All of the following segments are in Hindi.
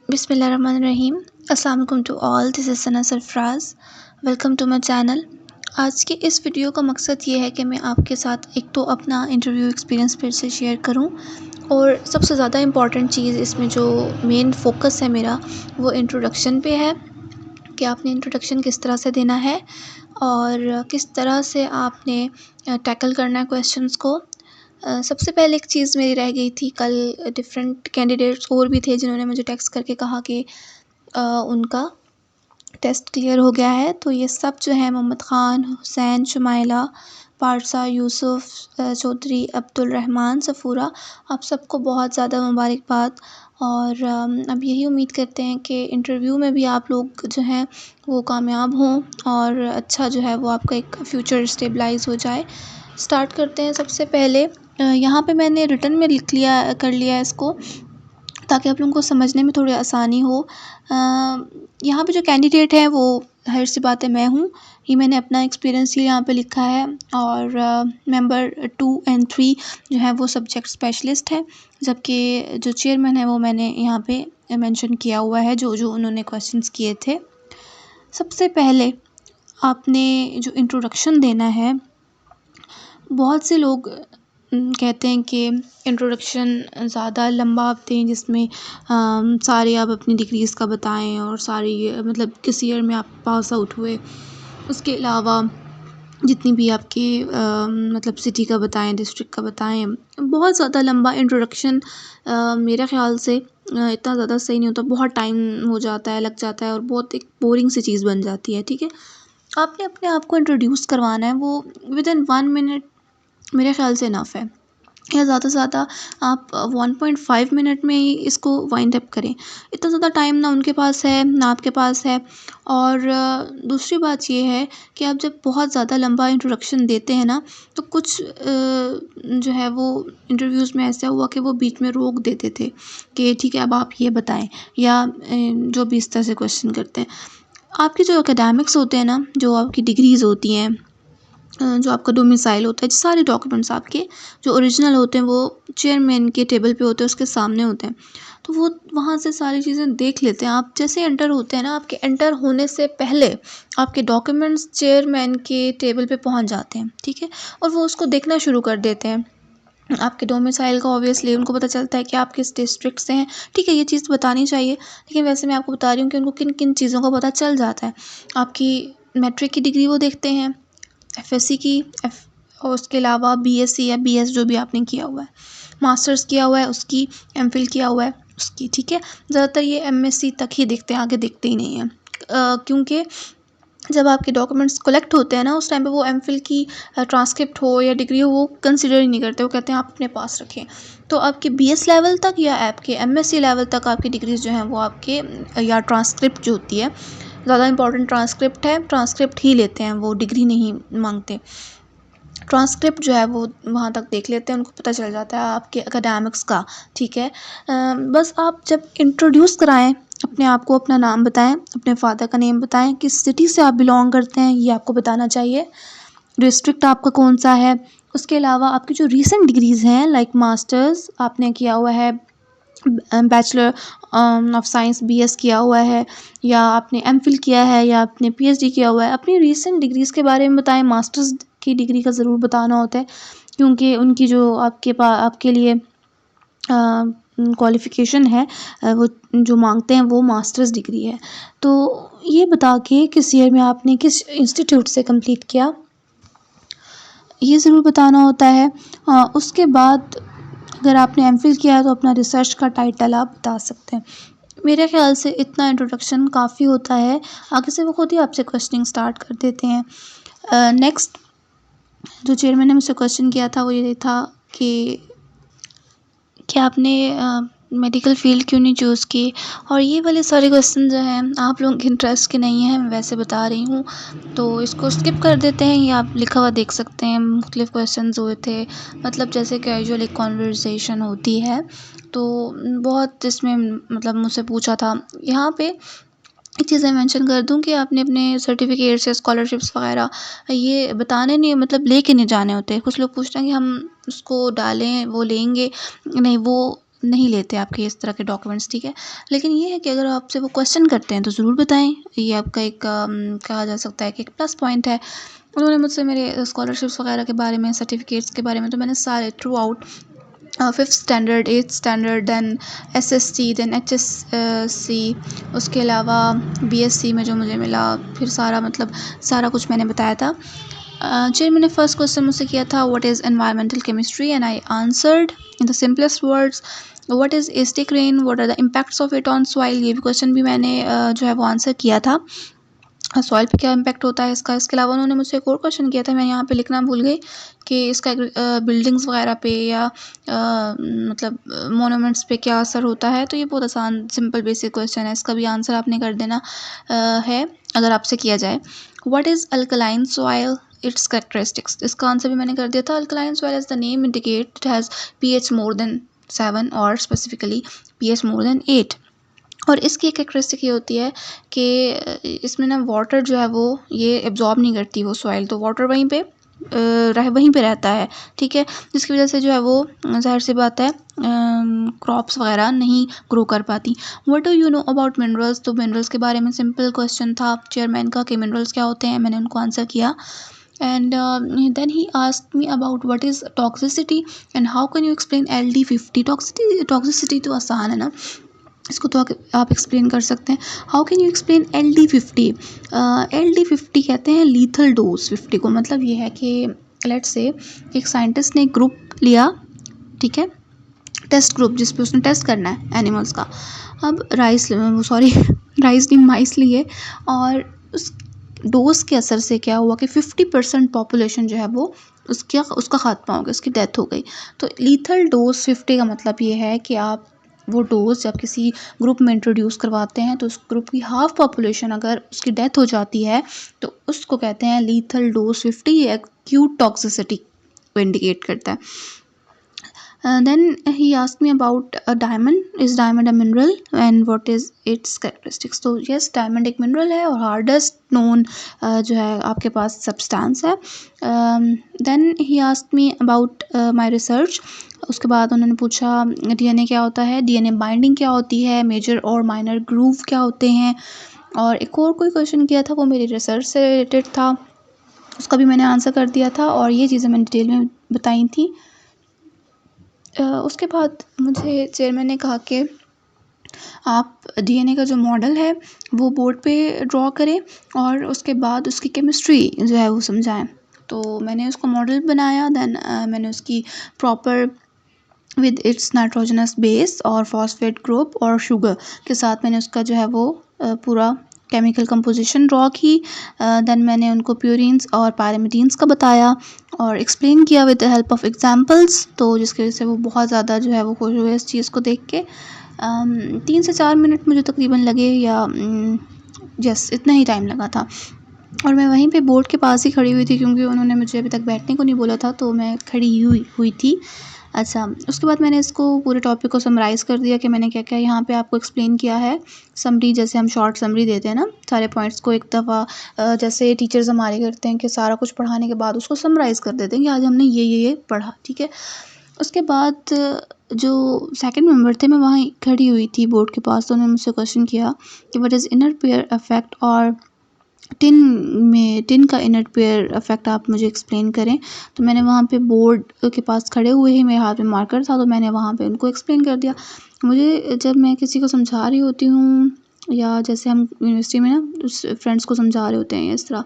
बिस्मिल्लाहिर्रहमानिर्रहीम। अस्सलाम वालेकुम to all, this is Sana Sarfaraz. Welcome to my channel. आज के इस वीडियो का मकसद ये है कि मैं आपके साथ एक तो अपना इंटरव्यू एक्सपीरियंस फिर से शेयर करूं, और सबसे ज़्यादा इम्पॉर्टेंट चीज़ इसमें जो मेन फोकस है मेरा, वो इंट्रोडक्शन पे है कि आपने इंट्रोडक्शन किस तरह से देना है और किस तरह से आपने टैकल करना है क्वेश्चंस को। सबसे पहले एक चीज़ मेरी रह गई थी कल। डिफरेंट कैंडिडेट्स और भी थे जिन्होंने मुझे टेक्स्ट करके कहा कि उनका टेस्ट क्लियर हो गया है। तो ये सब जो है, मोहम्मद ख़ान, हुसैन, शुमाइला, पारसा, यूसुफ, चौधरी, अब्दुल रहमान, सफ़ूरा, आप सबको बहुत ज़्यादा मुबारकबाद। और अब यही उम्मीद करते हैं कि इंटरव्यू में भी आप लोग जो हैं वो कामयाब हों और अच्छा जो है वो आपका एक फ़्यूचर स्टेबलाइज हो जाए। स्टार्ट करते हैं। सबसे पहले यहाँ पे मैंने रिटन में कर लिया है इसको, ताकि आप लोगों को समझने में थोड़ी आसानी हो। यहाँ पे जो कैंडिडेट है वो, ज़ाहिर सी बात है, मैं हूँ। ये मैंने अपना एक्सपीरियंस ही यहाँ पे लिखा है। और मेंबर 2 और 3 जो है वो सब्जेक्ट स्पेशलिस्ट हैं, जबकि जो चेयरमैन है वो मैंने यहाँ पे मेंशन किया हुआ है जो जो उन्होंने क्वेश्चंस किए थे। सबसे पहले आपने जो इंट्रोडक्शन देना है, बहुत से लोग कहते हैं कि इंट्रोडक्शन ज़्यादा लंबा आप दें, जिसमें सारे आप अपनी डिग्रीज़ का बताएं और सारी मतलब किस ईयर में आप पास आउट हुए, उसके अलावा जितनी भी आपकी मतलब सिटी का बताएं, डिस्ट्रिक्ट का बताएं। बहुत ज़्यादा लंबा इंट्रोडक्शन मेरे ख़्याल से इतना ज़्यादा सही नहीं होता। बहुत टाइम हो जाता है, लग जाता है, और बहुत एक बोरिंग सी चीज़ बन जाती है। ठीक है, आपने अपने आप को इंट्रोड्यूस करवाना है, वो विदिन 1 मिनट मेरे ख़्याल से इनफ है, या ज़्यादा से ज़्यादा आप 1.5 मिनट में ही इसको वाइंड अप करें। इतना ज़्यादा टाइम ना उनके पास है ना आपके पास है। और दूसरी बात ये है कि आप जब बहुत ज़्यादा लंबा इंट्रोडक्शन देते हैं ना, तो कुछ जो है वो इंटरव्यूज़ में ऐसा हुआ कि वो बीच में रोक देते थे कि ठीक है अब आप ये बताएं, या जो भी इस तरह से क्वेश्चन करते हैं। आपके जो एकेडमिक्स होते हैं ना, जो आपकी डिग्रीज़ होती हैं, जो आपका डोमिसाइल होता है, सारे डॉक्यूमेंट्स आपके जो ओरिजिनल होते हैं वो चेयरमैन के टेबल पे होते हैं, उसके सामने होते हैं। तो वो वहाँ से सारी चीज़ें देख लेते हैं। आप जैसे एंटर होते हैं ना, आपके एंटर होने से पहले आपके डॉक्यूमेंट्स चेयरमैन के टेबल पे पहुँच जाते हैं। ठीक है, और वो उसको देखना शुरू कर देते हैं। आपके डोमिसाइल का ऑब्वियसली उनको पता चलता है कि आप किस डिस्ट्रिक्ट से हैं। ठीक है, ये चीज़ बतानी चाहिए, लेकिन वैसे मैं आपको बता रही हूँ कि उनको किन किन चीज़ों का पता चल जाता है। आपकी मैट्रिक की डिग्री वो देखते हैं, एफएससी की, और उसके अलावा बीएससी या बीएस जो भी आपने किया हुआ है, मास्टर्स किया हुआ है उसकी, एमफिल किया हुआ है उसकी। ठीक है, ज़्यादातर ये एमएससी तक ही देखते हैं, आगे देखते ही नहीं हैं। क्योंकि जब आपके डॉक्यूमेंट्स कलेक्ट होते हैं ना, उस टाइम पे वो एमफिल की ट्रांसक्रिप्ट हो या डिग्री हो, वो कंसिडर ही नहीं करते। वो कहते हैं आप अपने पास रखें। तो आपके बीएस लेवल तक या आपके एमएससी लेवल तक आपकी डिग्रीज़ जो हैं वो आपके या ट्रांसक्रिप्ट जो होती है, ज़्यादा इंपॉर्टेंट ट्रांसक्रिप्ट है, ट्रांसक्रिप्ट ही लेते हैं वो, डिग्री नहीं मांगते। ट्रांसक्रिप्ट जो है वो वहाँ तक देख लेते हैं, उनको पता चल जाता है आपके एकेडमिक्स का। ठीक है, बस आप जब इंट्रोड्यूस कराएं अपने आप को, अपना नाम बताएं, अपने फादर का नेम बताएं, किस सिटी से आप बिलोंग करते हैं ये आपको बताना चाहिए, डिस्ट्रिक्ट आपका कौन सा है। उसके अलावा आपकी जो रीसेंट डिग्रीज़ हैं, लाइक मास्टर्स आपने किया हुआ है, बैचलर ऑफ साइंस बीएस किया हुआ है, या आपने एमफिल किया है, या आपने पीएचडी किया हुआ है, अपनी रीसेंट डिग्रीज़ के बारे में बताएं। मास्टर्स की डिग्री का ज़रूर बताना होता है, क्योंकि उनकी जो आपके लिए क्वालिफ़िकेशन है, वो जो मांगते हैं वो मास्टर्स डिग्री है। तो ये बता के किस ईयर में आपने किस इंस्टीट्यूट से कंप्लीट किया, ये ज़रूर बताना होता है। उसके बाद अगर आपने एमफिल किया है तो अपना रिसर्च का टाइटल आप बता सकते हैं। मेरे ख़्याल से इतना इंट्रोडक्शन काफ़ी होता है, आगे से वो खुद ही आपसे क्वेश्चनिंग स्टार्ट कर देते हैं। नेक्स्ट जो चेयरमैन ने मुझसे क्वेश्चन किया था वो ये था कि क्या आपने मेडिकल फ़ील्ड क्यों नहीं चूज़ की, और ये वाले सारे क्वेश्चन जो हैं आप लोगों के इंटरेस्ट के नहीं हैं, मैं वैसे बता रही हूँ, तो इसको स्किप कर देते हैं। ये आप लिखा हुआ देख सकते हैं, मुख्तलिफ़ क्वेश्चंस हुए थे, मतलब जैसे कैजुअल एक कॉन्वर्सेशन होती है, तो बहुत इसमें मतलब मुझसे पूछा था। यहाँ पे एक चीज़ मैं मेंशन कर दूँ कि आपने अपने सर्टिफिकेट्स या स्कॉलरशिप्स वगैरह ये बताने नहीं, मतलब लेके नहीं जाने होते। कुछ लोग पूछते हैं कि हम उसको डालें, वो लेंगे नहीं, वो नहीं लेते आपके इस तरह के डॉक्यूमेंट्स, ठीक है। लेकिन ये है कि अगर आपसे वो क्वेश्चन करते हैं तो ज़रूर बताएं, ये आपका एक कहा जा सकता है कि एक प्लस पॉइंट है। उन्होंने मुझसे मेरे स्कॉलरशिप्स वगैरह के बारे में, सर्टिफिकेट्स के बारे में, तो मैंने सारे throughout 5th standard, 8th standard, then SST, then HSC, उसके अलावा BSc में जो मुझे मिला, फिर सारा मतलब सारा कुछ मैंने बताया था। चेयरमैन ने फर्स्ट क्वेश्चन मुझसे किया था, what is environmental chemistry, and I answered in the simplest words, what is acid rain, what are the impacts of it on soil. ये भी क्वेश्चन भी मैंने जो है वो आंसर किया था, सॉइल पे क्या इम्पैक्ट होता है इसका। इसके अलावा उन्होंने मुझसे एक और क्वेश्चन किया था, मैं यहाँ पे लिखना भूल गई, कि इसका बिल्डिंग्स वगैरह पे या मतलब मोनूमेंट्स पे क्या असर होता है। तो ये बहुत आसान सिंपल बेसिक क्वेश्चन है, इसका भी आंसर आपने कर देना है अगर आपसे किया जाए। What is alkaline soil, its characteristics, इसका आंसर भी मैंने कर दिया था। Alkaline soil as the name indicate it has pH more than 7 और स्पेसिफिकली pH मोर देन 8। और इसकी एक कैरेक्टरिस्टिक ये होती है कि इसमें ना वाटर जो है वो ये एब्जॉर्ब नहीं करती वो सॉइल, तो वाटर वहीं पे वहीं पे रहता है, ठीक है। जिसकी वजह से जो है वो ज़ाहिर सी बात है क्रॉप्स वगैरह नहीं ग्रो कर पाती। What do you know about minerals, तो मिनरल्स के बारे में सिंपल क्वेश्चन था चेयरमैन का कि मिनरल्स क्या होते हैं, मैंने उनको आंसर किया। And then he asked me about what is toxicity and how can you explain LD50। Toxicity तो आसान है ना, इसको तो आप एक्सप्लेन कर सकते हैं। How can you explain LD50। LD50 कहते हैं लीथल डोज 50 को, मतलब ये है कि लेट्स से एक साइंटिस्ट ने एक ग्रुप लिया, ठीक है, टेस्ट ग्रुप, जिस पे उसने टेस्ट करना है एनिमल्स का। अब राइस नहीं, माइस लिए, और उस डोज के असर से क्या हुआ कि 50% पॉपुलेशन जो है वो उसका खात्मा हो गया, उसकी डेथ हो गई। तो लीथल डोज 50 का मतलब ये है कि आप वो डोज जब किसी ग्रुप में इंट्रोड्यूस करवाते हैं तो उस ग्रुप की हाफ पॉपुलेशन अगर उसकी डेथ हो जाती है तो उसको कहते हैं लीथल डोज 50। ये एक्यूट टॉक्सिसिटी को इंडिकेट करता है। Then he asked me about a diamond. Is diamond a mineral and what is its characteristics? तो yes, diamond एक mineral है और hardest known जो है आपके पास substance है। Then he asked me about my research. उसके बाद उन्होंने पूछा DNA क्या होता है, DNA बाइंडिंग क्या होती है, मेजर और माइनर ग्रूव क्या होते हैं, और एक और कोई क्वेश्चन किया था वो मेरी रिसर्च से रिलेटेड था, उसका भी मैंने आंसर कर दिया था और ये चीज़ें मैंने डिटेल में बताई थी। उसके बाद मुझे चेयरमैन ने कहा कि आप DNA का जो मॉडल है वो बोर्ड पे ड्रॉ करें और उसके बाद उसकी केमिस्ट्री जो है वो समझाएं। तो मैंने उसका मॉडल बनाया, देन मैंने उसकी proper with its nitrogenous base और फॉस्फेट ग्रुप और शुगर के साथ मैंने उसका जो है वो पूरा केमिकल कंपोजिशन ड्रॉ की। देन मैंने उनको प्यूरिन्स और पायरिमिडीन्स का बताया और एक्सप्लेन किया with the help of examples, तो जिसकी वजह से वो बहुत ज़्यादा जो है वो खुश हुए इस चीज़ को देख के। 3 से 4 मिनट मुझे तकरीबन लगे, या जस्ट इतना ही टाइम लगा था। और मैं वहीं पे बोर्ड के पास ही खड़ी हुई थी क्योंकि उन्होंने मुझे अभी तक बैठने को नहीं बोला था, तो मैं खड़ी हुई थी। अच्छा, उसके बाद मैंने इसको पूरे टॉपिक को समराइज़ कर दिया कि मैंने क्या क्या यहाँ पे आपको एक्सप्लेन किया है। समरी, जैसे हम शॉर्ट समरी देते हैं ना सारे पॉइंट्स को एक दफ़ा, जैसे टीचर्स हमारे करते हैं कि सारा कुछ पढ़ाने के बाद उसको समराइज़ कर देते हैं कि आज हमने ये पढ़ा, ठीक है। उसके बाद जो सेकंड मेंबर थे, मैं वहाँ खड़ी हुई थी बोर्ड के पास, तो उन्होंने मुझसे क्वेश्चन किया कि what is inner pair effect, और टिन का इनर पेयर इफेक्ट आप मुझे एक्सप्लेन करें। तो मैंने वहाँ पे बोर्ड के पास खड़े हुए ही, मेरे हाथ में मार्कर था, तो मैंने वहाँ पे उनको एक्सप्लेन कर दिया। मुझे जब मैं किसी को समझा रही होती हूँ, या जैसे हम यूनिवर्सिटी में ना उस फ्रेंड्स को समझा रहे होते हैं इस तरह,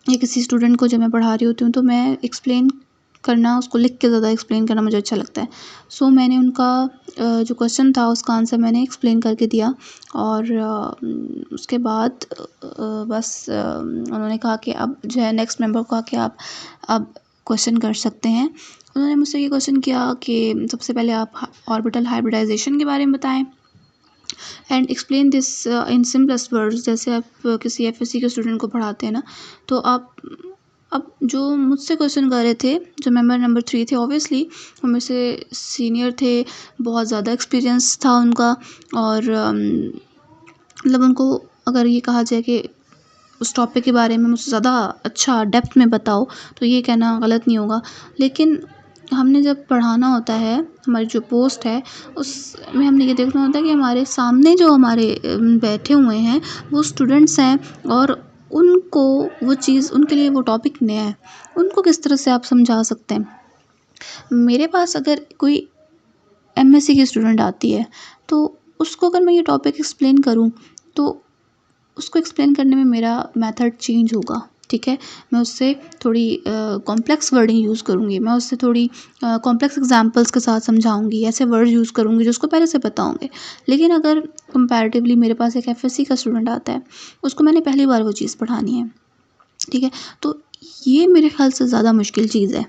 या किसी स्टूडेंट को जब मैं पढ़ा रही होती हूँ, तो मैं एक्सप्लेन करना, उसको लिख के ज़्यादा एक्सप्लेन करना मुझे अच्छा लगता है। सो मैंने उनका जो क्वेश्चन था उसका आंसर मैंने एक्सप्लेन करके दिया, और उसके बाद बस उन्होंने कहा कि अब जो है नेक्स्ट मेंबर को कहा कि आप अब क्वेश्चन कर सकते हैं। उन्होंने मुझसे ये क्वेश्चन किया कि सबसे पहले आप ऑर्बिटल हाइब्रिडाइजेशन के बारे में बताएं and explain this in simplest words. जैसे आप किसी FSC के स्टूडेंट को पढ़ाते हैं ना, तो आप अब जो मुझसे क्वेश्चन कर रहे थे, जो मेंबर नंबर 3 थे, ऑब्वियसली वो मेरे से सीनियर थे, बहुत ज़्यादा एक्सपीरियंस था उनका, और मतलब उनको अगर ये कहा जाए कि उस टॉपिक के बारे में मुझसे ज़्यादा अच्छा डेप्थ में बताओ तो ये कहना गलत नहीं होगा। लेकिन हमने जब पढ़ाना होता है, हमारी जो पोस्ट है उसमें हमने ये देखना होता है कि हमारे सामने जो हमारे बैठे हुए हैं वो स्टूडेंट्स हैं और उनको वो चीज़, उनके लिए वो टॉपिक नया है, उनको किस तरह से आप समझा सकते हैं। मेरे पास अगर कोई एमएससी की स्टूडेंट आती है तो उसको अगर मैं ये टॉपिक एक्सप्लेन करूँ तो उसको एक्सप्लेन करने में मेरा मेथड चेंज होगा, ठीक है। मैं उससे थोड़ी कॉम्प्लेक्स वर्डिंग यूज़ करूँगी, मैं उससे थोड़ी कॉम्प्लेक्स एग्जांपल्स के साथ समझाऊँगी, ऐसे वर्ड यूज़ करूँगी जो उसको पहले से पता होंगे। लेकिन अगर कंपैरेटिवली मेरे पास एक एफएससी का स्टूडेंट आता है, उसको मैंने पहली बार वो चीज़ पढ़ानी है, ठीक है। तो ये मेरे ख़्याल से ज़्यादा मुश्किल चीज़ है।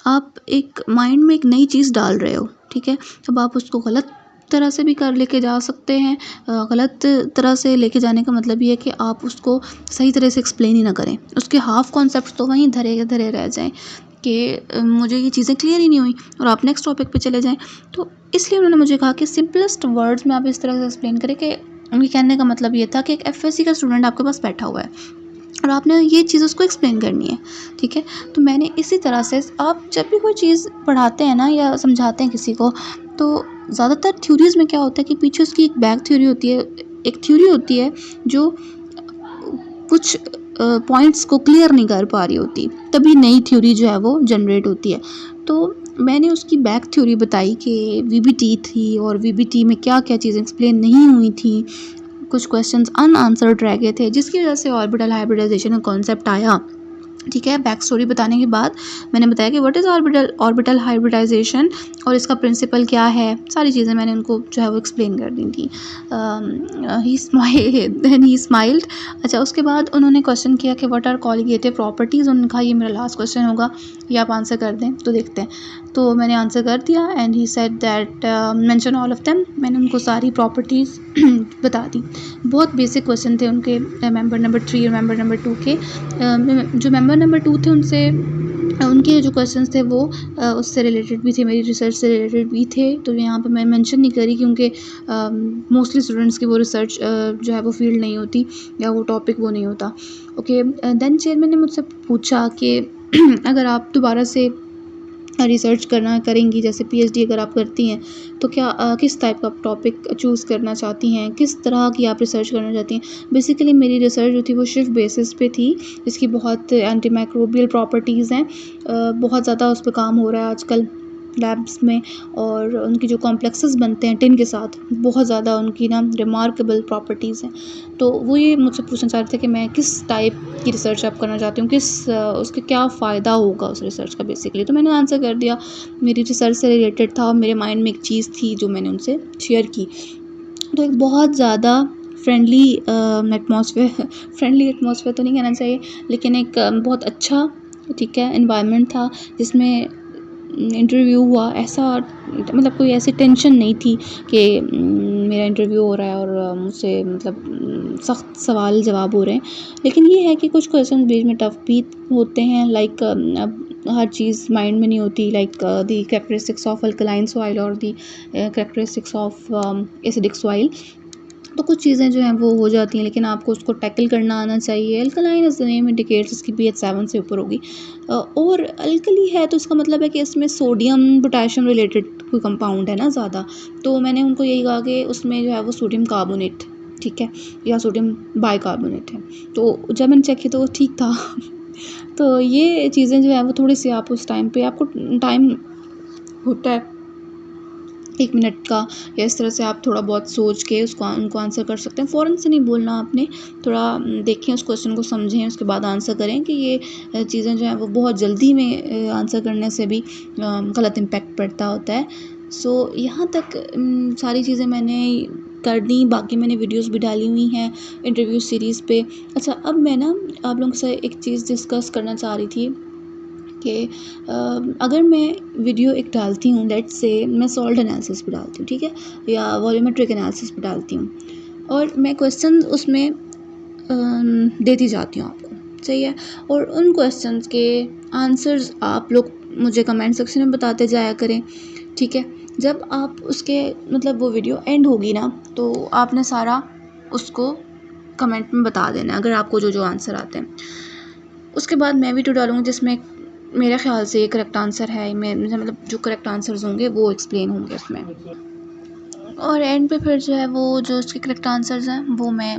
आप एक माइंड में एक नई चीज़ डाल रहे हो, ठीक है। अब आप उसको गलत तरह से भी कर लेके जा सकते हैं। गलत तरह से लेके जाने का मतलब ये है कि आप उसको सही तरह से एक्सप्लेन ही ना करें। उसके हाफ़ कॉन्सेप्ट्स तो वहीं धरे के धरे रह जाएँ कि मुझे ये चीज़ें क्लियर ही नहीं हुई और आप नेक्स्ट टॉपिक पे चले जाएँ। तो इसलिए उन्होंने मुझे कहा कि सिंपलेस्ट वर्ड्स में आप इस तरह से एक्सप्लेन करें कि उनके कहने का मतलब ये था कि एक एफएससी का स्टूडेंट आपके पास बैठा हुआ है और आपने ये चीज़ उसको एक्सप्लेन करनी है, ठीक है। तो मैंने इसी तरह से, आप जब भी कोई चीज़ पढ़ाते हैं ना या समझाते हैं किसी को, तो ज़्यादातर थ्योरीज़ में क्या होता है कि पीछे उसकी एक बैक थ्योरी होती है, एक थ्योरी होती है जो कुछ पॉइंट्स को क्लियर नहीं कर पा रही होती, तभी नई थ्योरी जो है वो जनरेट होती है। तो मैंने उसकी बैक थ्योरी बताई कि वीबीटी थी और वीबीटी में क्या क्या चीज़ें एक्सप्लेन नहीं हुई थी, कुछ क्वेश्चंस अनआंसर्ड रह गए थे जिसकी वजह से ऑर्बिटल हाइब्रिडाइजेशन का कॉन्सेप्ट आया, ठीक है। बैक स्टोरी बताने के बाद मैंने बताया कि व्हाट इज़ ऑर्बिटल हाइब्रिडाइजेशन और इसका प्रिंसिपल क्या है, सारी चीज़ें मैंने उनको जो है वो एक्सप्लेन कर दी थी। ही स्माइल्ड। अच्छा, उसके बाद उन्होंने क्वेश्चन किया कि व्हाट आर कॉलिगेटिव प्रॉपर्टीज़। उन्होंने कहा ये मेरा लास्ट क्वेश्चन होगा, ये आप आंसर कर दें तो देखते हैं। तो मैंने आंसर कर दिया and he said that mention all of them. मैंने उनको सारी प्रॉपर्टीज़ बता दी। बहुत बेसिक क्वेश्चन थे उनके, मेंबर नंबर 3 और मेंबर नंबर 2 के। जो मेंबर नंबर 2 थे उनसे उनके जो क्वेश्चंस थे वो उससे रिलेटेड भी थे, मेरी रिसर्च से रिलेटेड भी थे। तो यहाँ पे मैं मेंशन नहीं करी क्योंकि मोस्टली स्टूडेंट्स की वो रिसर्च जो है वो फील्ड नहीं होती या वो टॉपिक वो नहीं होता। ओके, देन चेयरमैन ने मुझसे पूछा कि अगर आप दोबारा से रिसर्च करेंगी, जैसे पीएचडी अगर आप करती हैं तो क्या किस टाइप का टॉपिक चूज़ करना चाहती हैं, किस तरह की आप रिसर्च करना चाहती हैं। बेसिकली मेरी रिसर्च जो थी वो शिफ्ट बेसिस पे थी, जिसकी बहुत एंटी माइक्रोबियल प्रॉपर्टीज़ हैं। बहुत ज़्यादा उस पर काम हो रहा है आजकल लैब्स में, और उनकी जो कॉम्प्लेक्सेस बनते हैं टिन के साथ, बहुत ज़्यादा उनकी ना रिमार्केबल प्रॉपर्टीज़ हैं। तो वो ये मुझसे पूछना चाह रहे थे कि मैं किस टाइप की रिसर्च आप करना चाहती हूँ, उसके क्या फ़ायदा होगा उस रिसर्च का बेसिकली। तो मैंने आंसर कर दिया, मेरी रिसर्च से रिलेटेड था और मेरे माइंड में एक चीज़ थी जो मैंने उनसे शेयर की। तो एक बहुत ज़्यादा फ्रेंडली एटमॉस्फेयर फ्रेंडली एटमॉस्फेयर तो नहीं कहना चाहिए, लेकिन एक बहुत अच्छा, ठीक है, एनवायरनमेंट था जिसमें इंटरव्यू हुआ। ऐसा मतलब कोई ऐसी टेंशन नहीं थी कि मेरा इंटरव्यू हो रहा है और मुझसे मतलब सख्त सवाल जवाब हो रहे हैं। लेकिन ये है कि कुछ क्वेश्चन बीच में टफ भी होते हैं, लाइक अब हर चीज़ माइंड में नहीं होती, like the characteristics of alkaline soil और the characteristics of acidic soil. तो कुछ चीज़ें जो हैं वो हो जाती हैं, लेकिन आपको उसको टैकल करना आना चाहिए। Alkaline is the name indicates, इसकी पीएच 7 से ऊपर होगी। और अल्कली है तो इसका मतलब है कि इसमें सोडियम पोटेशियम रिलेटेड कोई कंपाउंड है ना ज़्यादा। तो मैंने उनको यही कहा कि उसमें जो है वो सोडियम कार्बोनेट, ठीक है, या सोडियम बाइकार्बोनेट है। तो जब मैंने चेक किया तो वो ठीक था। तो ये चीज़ें जो है वो थोड़ी सी, आप उस टाइम पे आपको टाइम होता है 1 मिनट का, या इस तरह से आप थोड़ा बहुत सोच के उनको आंसर कर सकते हैं। फ़ौरन से नहीं बोलना आपने, थोड़ा देखें उस क्वेश्चन को, समझें, उसके बाद आंसर करें कि ये चीज़ें जो हैं वो बहुत जल्दी में आंसर करने से भी गलत इम्पैक्ट पड़ता होता है। सो यहाँ तक सारी चीज़ें मैंने कर दी, बाकी मैंने वीडियोज़ भी डाली हुई हैं इंटरव्यू सीरीज़ पे। अच्छा, अब मैं ना आप लोगों से एक चीज़ डिस्कस करना चाह रही थी कि अगर मैं वीडियो एक डालती हूँ, लेट्स से मैं सॉल्ट एनालिसिस पे डालती हूँ, ठीक है, या वॉल्यूमेट्रिक एनालिसिस पे डालती हूँ, और मैं क्वेश्चन उसमें देती जाती हूँ आपको, सही है, और उन क्वेश्चंस के आंसर्स आप लोग मुझे कमेंट सेक्शन में बताते जाया करें, ठीक है। जब आप उसके मतलब वो वीडियो एंड होगी ना, तो आपने सारा उसको कमेंट में बता देना अगर आपको जो जो आंसर आते हैं। उसके बाद मैं वीडियो डालूँगी जिसमें मेरे ख़्याल से ये करेक्ट आंसर है। मैं मतलब जो करेक्ट आंसर्स होंगे वो एक्सप्लेन होंगे उसमें, और एंड पे फिर जो है वो जो उसके करेक्ट आंसर्स हैं वो मैं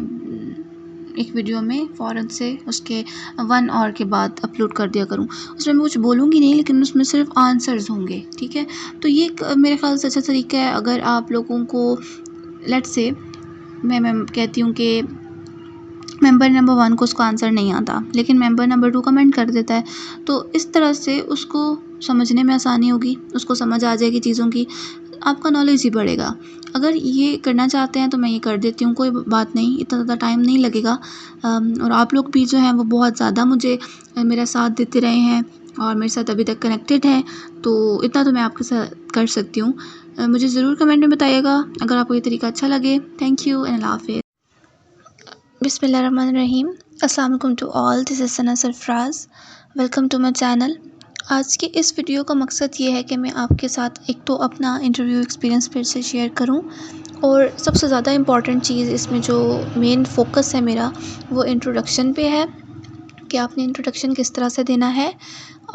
एक वीडियो में फ़ौरन से उसके 1 आवर के बाद अपलोड कर दिया करूँ। उसमें मैं कुछ बोलूँगी नहीं, लेकिन उसमें सिर्फ आंसर्स होंगे, ठीक है? तो ये एक मेरे ख़्याल से अच्छा तरीका है। अगर आप लोगों को लेट्स से मैं कहती हूँ कि मेंबर नंबर 1 को उसका आंसर नहीं आता, लेकिन मेंबर नंबर 2 कमेंट कर देता है, तो इस तरह से उसको समझने में आसानी होगी, उसको समझ आ जाएगी चीज़ों की, आपका नॉलेज ही बढ़ेगा। अगर ये करना चाहते हैं तो मैं ये कर देती हूँ, कोई बात नहीं, इतना ज़्यादा टाइम नहीं लगेगा। और आप लोग भी जो हैं वो बहुत ज़्यादा मुझे मेरा साथ देते रहे हैं और मेरे साथ अभी तक कनेक्टेड हैं, तो इतना तो मैं आपके साथ कर सकती हूँ। मुझे ज़रूर कमेंट में बताइएगा अगर आपको ये तरीका अच्छा लगे। थैंक यू एंड अल्लाह हाफ़िज़। बिस्मिल्लाहिर्रहमानिर्रहीम। अस्सलाम वालेकुम to all, this is Sana Sarfaraz. Welcome to my channel. आज की इस वीडियो का मकसद ये है कि मैं आपके साथ एक तो अपना इंटरव्यू एक्सपीरियंस फिर से शेयर करूं, और सबसे ज़्यादा इम्पॉर्टेंट चीज़ इसमें जो मेन फोकस है मेरा वो इंट्रोडक्शन पे है कि आपने इंट्रोडक्शन किस तरह से देना है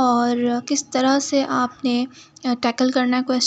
और किस तरह से आपने टैकल करना है क्वेश्चन